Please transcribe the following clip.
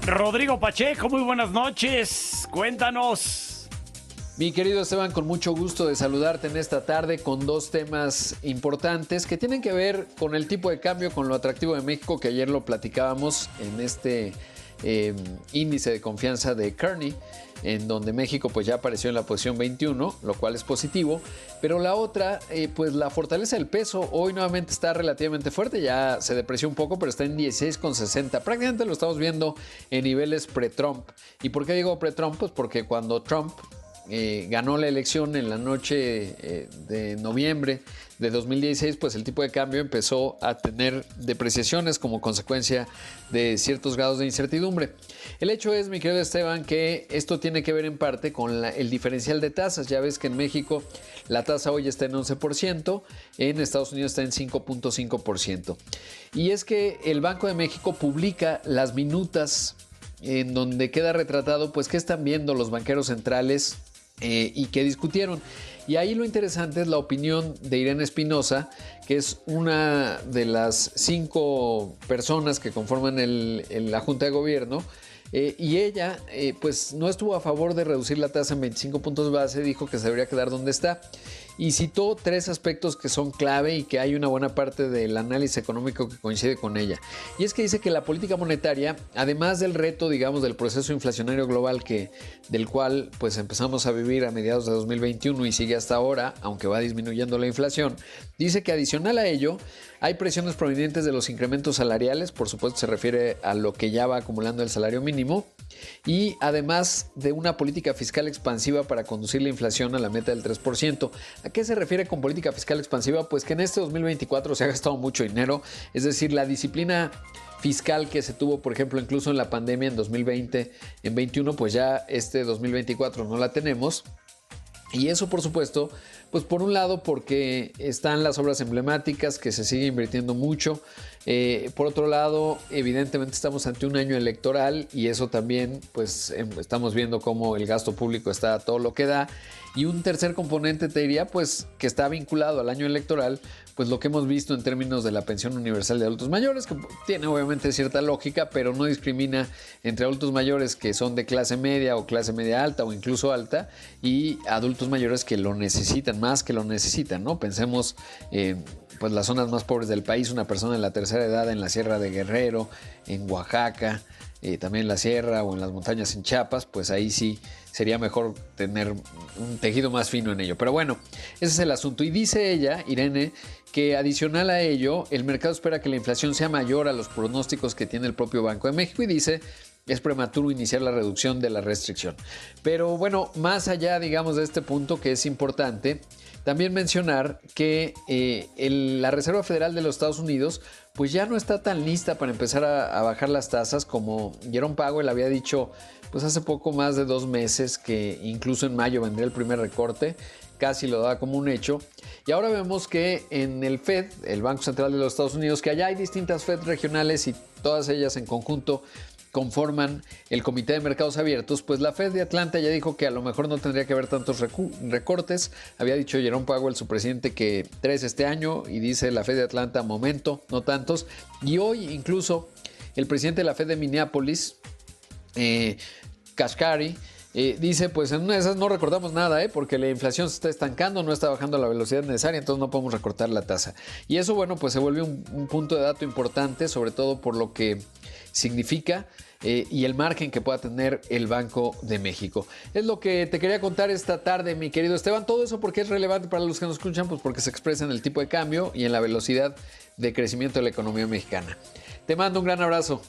Rodrigo Pacheco, muy buenas noches. Cuéntanos. Mi querido Esteban, con mucho gusto de saludarte en esta tarde con dos temas importantes que tienen que ver con el tipo de cambio, con lo atractivo de México, que ayer lo platicábamos en este índice de confianza de Kearney, en donde México pues ya apareció en la posición 21, lo cual es positivo, pero la otra, pues la fortaleza del peso hoy nuevamente está relativamente fuerte, ya se depreció un poco, pero está en 16,60, prácticamente lo estamos viendo en niveles pre-Trump. ¿Y por qué digo pre-Trump? Pues porque cuando Trump ganó la elección en la noche de noviembre de 2016, pues el tipo de cambio empezó a tener depreciaciones como consecuencia de ciertos grados de incertidumbre. El hecho es, mi querido Esteban, que esto tiene que ver en parte con el diferencial de tasas. Ya ves que en México la tasa hoy está en 11%, en Estados Unidos está en 5.5%. Y es que el Banco de México publica las minutas en donde queda retratado pues qué están viendo los banqueros centrales y qué discutieron. Y ahí lo interesante es la opinión de Irene Espinosa, que es una de las 5 personas que conforman la Junta de Gobierno. Y ella pues no estuvo a favor de reducir la tasa en 25 puntos base, dijo que se debería quedar donde está y citó 3 aspectos que son clave y que hay una buena parte del análisis económico que coincide con ella. Y es que dice que la política monetaria, además del reto, digamos, del proceso inflacionario global del cual pues empezamos a vivir a mediados de 2021 y sigue hasta ahora, aunque va disminuyendo la inflación, dice que adicional a ello hay presiones provenientes de los incrementos salariales, por supuesto se refiere a lo que ya va acumulando el salario mínimo, y además de una política fiscal expansiva para conducir la inflación a la meta del 3%. ¿A qué se refiere con política fiscal expansiva? Pues que en este 2024 se ha gastado mucho dinero, es decir, la disciplina fiscal que se tuvo, por ejemplo, incluso en la pandemia en 2020, en 2021, pues ya este 2024 no la tenemos. Y eso, por supuesto, pues por un lado porque están las obras emblemáticas que se sigue invirtiendo mucho. Por otro lado, evidentemente estamos ante un año electoral y eso también, pues estamos viendo cómo el gasto público está a todo lo que da. Y un tercer componente, te diría, pues que está vinculado al año electoral, pues lo que hemos visto en términos de la pensión universal de adultos mayores, que tiene obviamente cierta lógica, pero no discrimina entre adultos mayores que son de clase media o clase media alta o incluso alta y adultos mayores que lo necesitan, más que lo necesitan, ¿no? Pensemos pues las zonas más pobres del país, una persona de la tercera edad en la Sierra de Guerrero, en Oaxaca, también en la sierra o en las montañas en Chiapas, pues ahí sí sería mejor tener un tejido más fino en ello. Pero bueno, ese es el asunto. Y dice ella, Irene, que adicional a ello, el mercado espera que la inflación sea mayor a los pronósticos que tiene el propio Banco de México y dice es prematuro iniciar la reducción de la restricción. Pero bueno, más allá, digamos, de este punto que es importante, también mencionar que la Reserva Federal de los Estados Unidos pues ya no está tan lista para empezar a bajar las tasas como Jerome Powell había dicho pues hace poco más de 2 meses, que incluso en mayo vendría el primer recorte, casi lo daba como un hecho. Y ahora vemos que en el Fed, el Banco Central de los Estados Unidos, que allá hay distintas Fed regionales y todas ellas en conjunto conforman el Comité de Mercados Abiertos, pues la Fed de Atlanta ya dijo que a lo mejor no tendría que haber tantos recortes. Había dicho Jerome Powell, su presidente, que 3 este año, y dice la Fed de Atlanta, momento, no tantos. Y hoy incluso el presidente de la Fed de Minneapolis, Kashkari, dice, pues en una de esas no recortamos nada, porque la inflación se está estancando, no está bajando a la velocidad necesaria, entonces no podemos recortar la tasa. Y eso, bueno, pues se vuelve un punto de dato importante, sobre todo por lo que significa y el margen que pueda tener el Banco de México. Es lo que te quería contar esta tarde, mi querido Esteban. Todo eso porque es relevante para los que nos escuchan, pues porque se expresa en el tipo de cambio y en la velocidad de crecimiento de la economía mexicana. Te mando un gran abrazo.